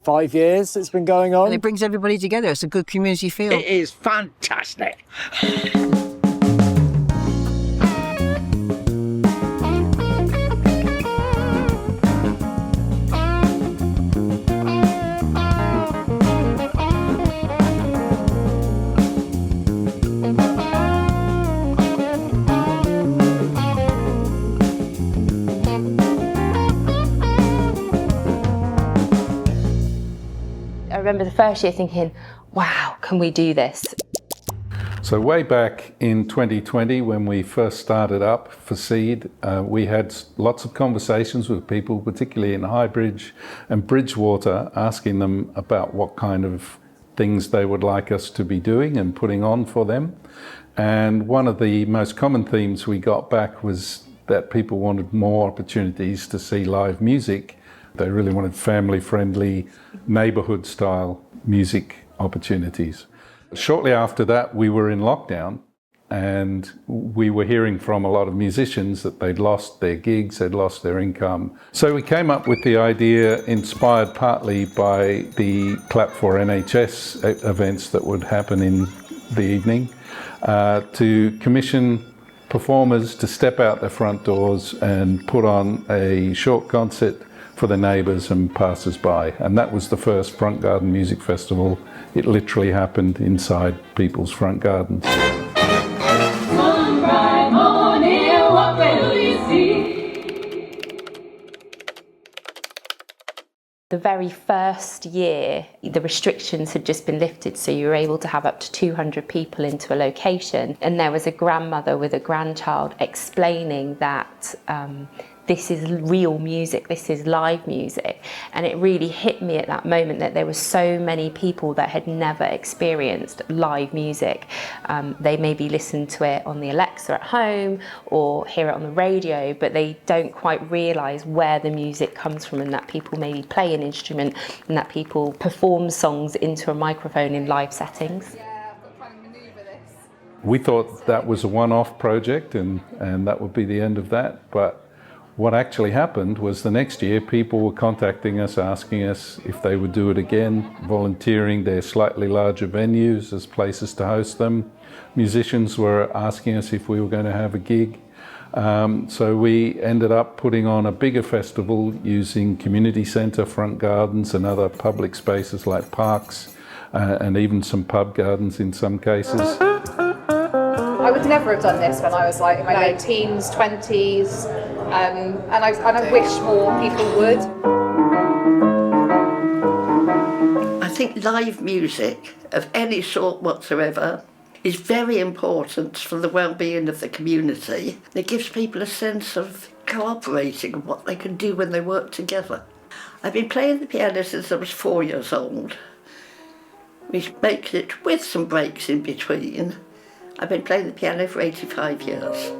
5 years it's been going on. And it brings everybody together. It's a good community feel. It is fantastic. I remember the first year thinking, wow, can we do this? So way back in 2020, when we first started up for Seed, we had lots of conversations with people, particularly in Highbridge and Bridgwater, asking them about what kind of things they would like us to be doing and putting on for them. And one of the most common themes we got back was that people wanted more opportunities to see live music. They really wanted family-friendly, neighbourhood-style music opportunities. Shortly after that, we were in lockdown, and we were hearing from a lot of musicians that they'd lost their gigs, they'd lost their income. So we came up with the idea, inspired partly by the Clap for NHS events that would happen in the evening, to commission performers to step out their front doors and put on a short concert for the neighbours and passers-by. And that was the first front garden music festival. It literally happened inside people's front gardens. One bright morning, what will we see? The very first year, the restrictions had just been lifted, so you were able to have up to 200 people into a location. And there was a grandmother with a grandchild explaining that this is real music, this is live music. And it really hit me at that moment that there were so many people that had never experienced live music. They maybe listen to it on the Alexa at home or hear it on the radio, but they don't quite realise where the music comes from, and that people maybe play an instrument and that people perform songs into a microphone in live settings. We thought that was a one-off project and that would be the end of that. But what actually happened was the next year people were contacting us, asking us if they would do it again, volunteering their slightly larger venues as places to host them. Musicians were asking us if we were going to have a gig. So we ended up putting on a bigger festival using community centre, front gardens and other public spaces like parks and even some pub gardens in some cases. I would never have done this when I was like in my late teens, 20s, and I wish more people would. I think live music of any sort whatsoever is very important for the well-being of the community. It gives people a sense of cooperating and what they can do when they work together. I've been playing the piano since I was 4 years old. We make it with some breaks in between. I've been playing the piano for 85 years.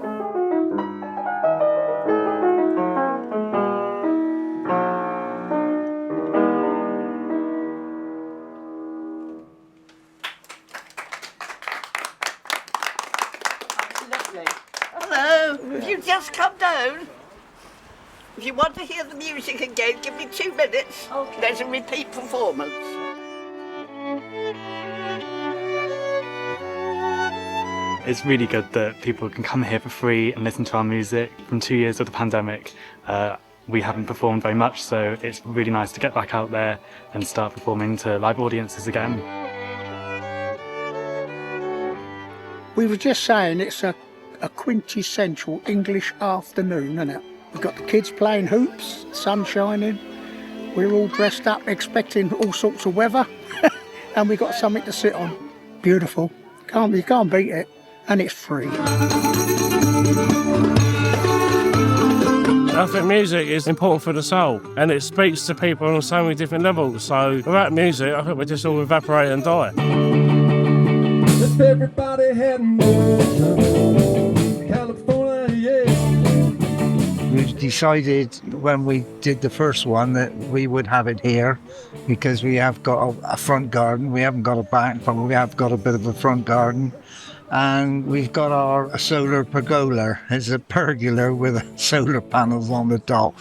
Hello, have you just come down? If you want to hear the music again, give me 2 minutes. Okay. There's a repeat performance. It's really good that people can come here for free and listen to our music. From 2 years of the pandemic, we haven't performed very much, so it's really nice to get back out there and start performing to live audiences again. We were just saying it's a quintessential English afternoon, isn't it? We've got the kids playing hoops, sun shining, we're all dressed up expecting all sorts of weather and we've got something to sit on. Beautiful, you can't beat it, and it's free. I think music is important for the soul and it speaks to people on so many different levels, so without music I think we just all evaporate and die. If everybody had California, yeah. We decided when we did the first one that we would have it here because we have got a front garden. We haven't got a back, but we have got a bit of a front garden. And we've got our solar pergola. It's a pergola with solar panels on the top.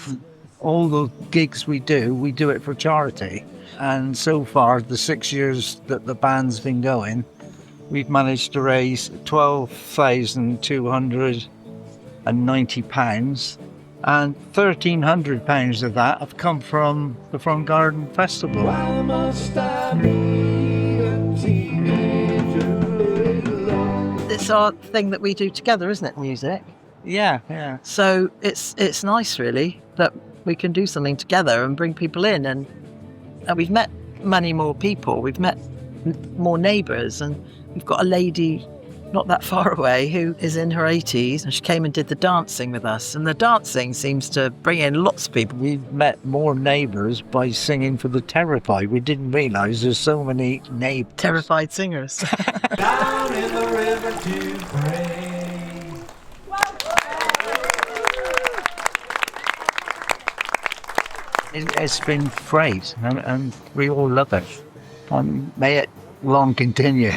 All the gigs we do it for charity. And so far, the 6 years that the band's been going, we've managed to raise £12,290, and £1,300 of that have come from the Front Garden Festival. Why must I be a teenager? It's our thing that we do together, isn't it, music? Yeah. So it's nice, really, that we can do something together and bring people in. And we've met many more people. We've met more neighbours, and we've got a lady not that far away who is in her 80s, and she came and did the dancing with us. And the dancing seems to bring in lots of people. We've met more neighbours by singing for the Terrified. We didn't realise there's so many neighbours. Terrified singers. Down in the river to pray. It's been great, and we all love it. And may it long continue.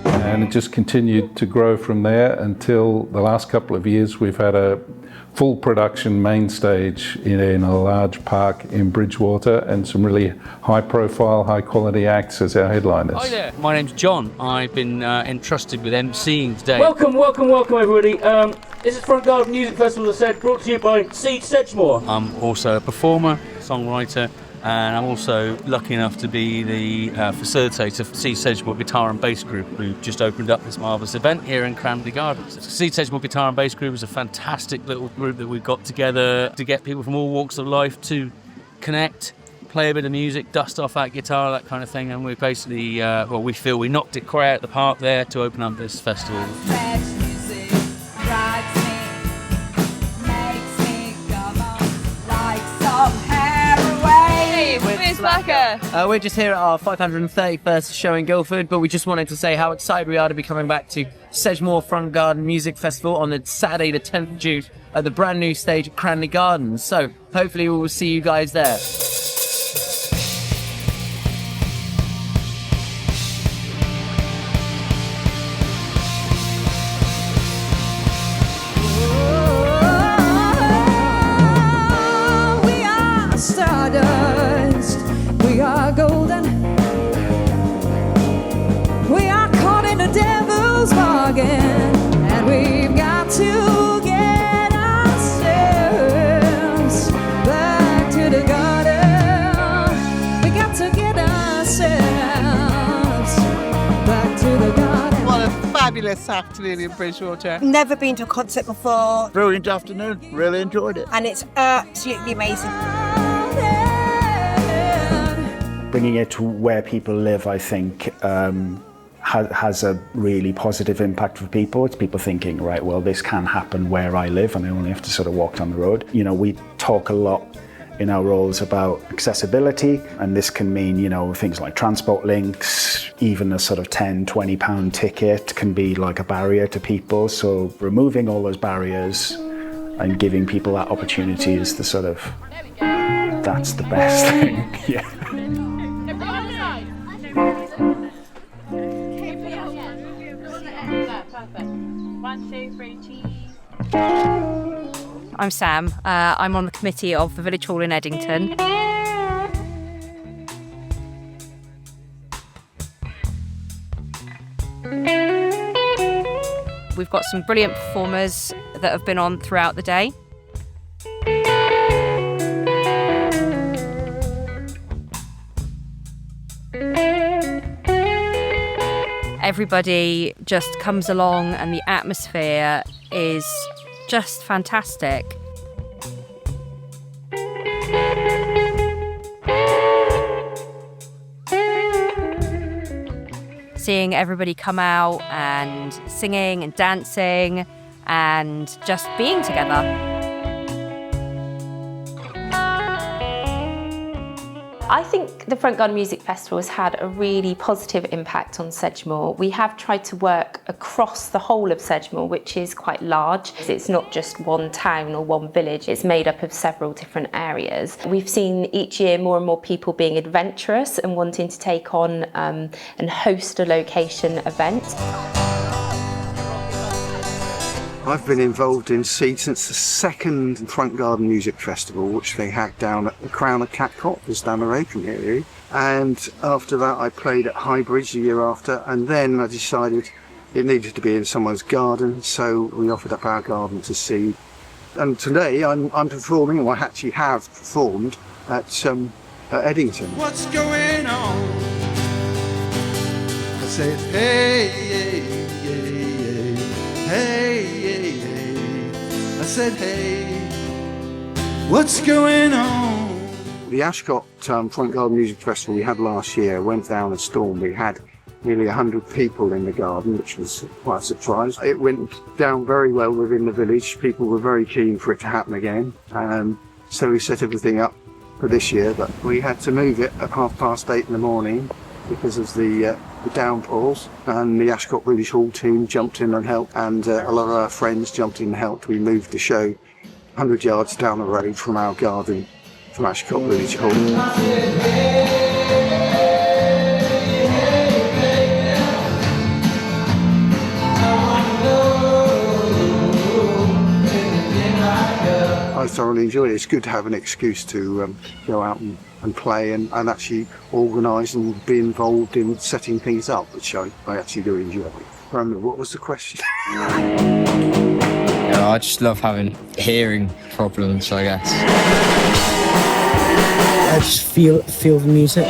And it just continued to grow from there until the last couple of years. We've had a full production main stage in a large park in Bridgwater, and some really high profile, high quality acts as our headliners. Hi there, my name's John. I've been entrusted with emceeing today. Welcome everybody. This is Front Garden Music Festival, as I said, brought to you by Seed Sedgemoor. I'm also a performer, songwriter, and I'm also lucky enough to be the facilitator for Seed Sedgemoor Guitar and Bass Group, who just opened up this marvellous event here in Cranberry Gardens. Seed Sedgemoor Guitar and Bass Group is a fantastic little group that we've got together to get people from all walks of life to connect, play a bit of music, dust off that guitar, that kind of thing, and we basically, we feel we knocked it quite out of the park there to open up this festival. We're just here at our 531st show in Guildford, but we just wanted to say how excited we are to be coming back to Sedgemoor Front Garden Music Festival on the Saturday the 10th of June at the brand new stage at Cranley Gardens. So hopefully we will see you guys there. We are golden. We are caught in the devil's bargain, and we've got to get ourselves back to the garden. We got to get ourselves back to the garden. What a fabulous afternoon in Bridgwater. Never been to a concert before. Brilliant afternoon. Really enjoyed it. And it's absolutely amazing. Bringing it to where people live, I think, has a really positive impact for people. It's people thinking, right, well, this can happen where I live, and I only have to sort of walk down the road. You know, we talk a lot in our roles about accessibility, and this can mean, you know, things like transport links. Even a sort of £10, £20 ticket can be like a barrier to people. So removing all those barriers and giving people that opportunity is the sort of, that's the best thing. Yeah. I'm Sam. I'm on the committee of the Village Hall in Edington. We've got some brilliant performers that have been on throughout the day. Everybody just comes along and the atmosphere is just fantastic. Seeing everybody come out and singing and dancing and just being together. I think the Front Garden Music Festival has had a really positive impact on Sedgemoor. We have tried to work across the whole of Sedgemoor, which is quite large. It's not just one town or one village, it's made up of several different areas. We've seen each year more and more people being adventurous and wanting to take on and host a location event. I've been involved in Seed since the second Front Garden Music Festival, which they had down at the Crown of Catcott, just down the road from here, really. And after that, I played at Highbridge the year after, and then I decided it needed to be in someone's garden, so we offered up our garden to Seed. And today I'm performing, or I actually have performed, at Edington. What's going on? I said, hey, hey, hey, hey, hey, hey. I said, hey, what's going on? The Ashcott Front Garden Music Festival we had last year went down a storm. We had nearly 100 people in the garden, which was quite a surprise. It went down very well within the village. People were very keen for it to happen again. So we set everything up for this year, but we had to move it at 8:30 in the morning because of the downpours, and the Ashcott Village Hall team jumped in and helped, and a lot of our friends jumped in and helped. We moved the show 100 yards down the road from our garden, from Ashcott Village Hall. I thoroughly enjoyed it. It's good to have an excuse to go out and play and actually organise and be involved in setting things up, which I actually do enjoy. What was the question? Yeah, I just love having hearing problems, I guess. I just feel the music.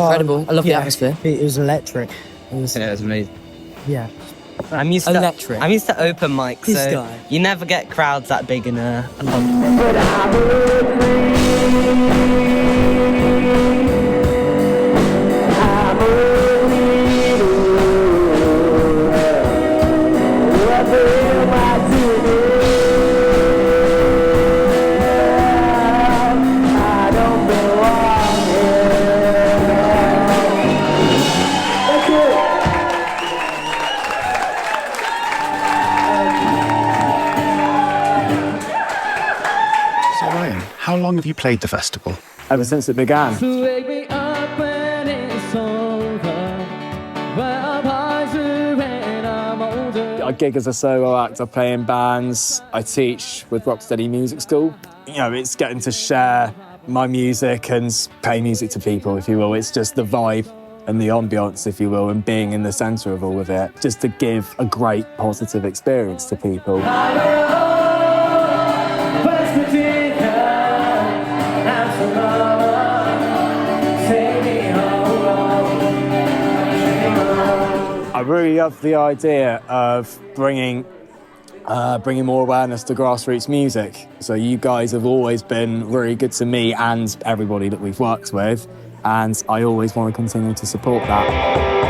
Incredible. I love the atmosphere. It was electric. Yeah, it was amazing. Yeah. I'm used to open mics, so you never get crowds that big in a How long have you played the festival? Ever since it began. I gig as a solo act, I play in bands, I teach with Rocksteady Music School. You know, it's getting to share my music and play music to people, if you will. It's just the vibe and the ambience, if you will, and being in the centre of all of it, just to give a great positive experience to people. I really love the idea of bringing more awareness to grassroots music. So you guys have always been really good to me and everybody that we've worked with, and I always want to continue to support that.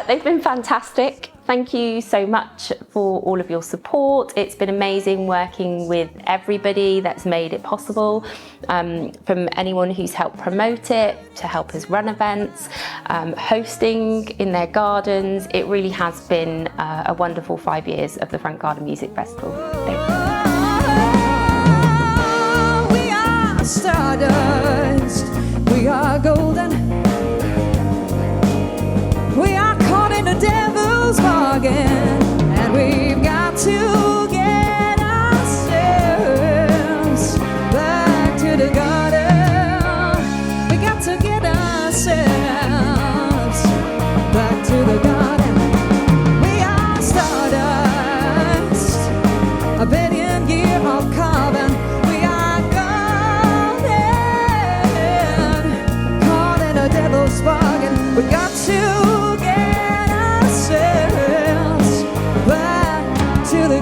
They've been fantastic. Thank you so much for all of your support. It's been amazing working with everybody that's made it possible, from anyone who's helped promote it, to help us run events, hosting in their gardens. It really has been a wonderful 5 years of the Front Garden Music Festival. Thank you. We are stardust, we are golden. We are caught in the devil's bargain, and we've got to get ourselves back to the garden. We got to get ourselves back to the garden. We are stardust, a billion year of carbon. We are golden, caught in a devil's bargain. We got to to the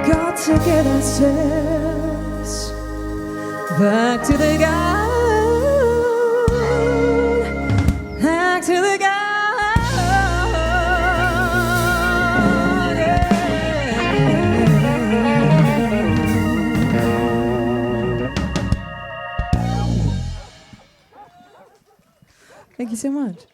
got to get ourselves Back to the garden. Back to the garden. Thank you so much.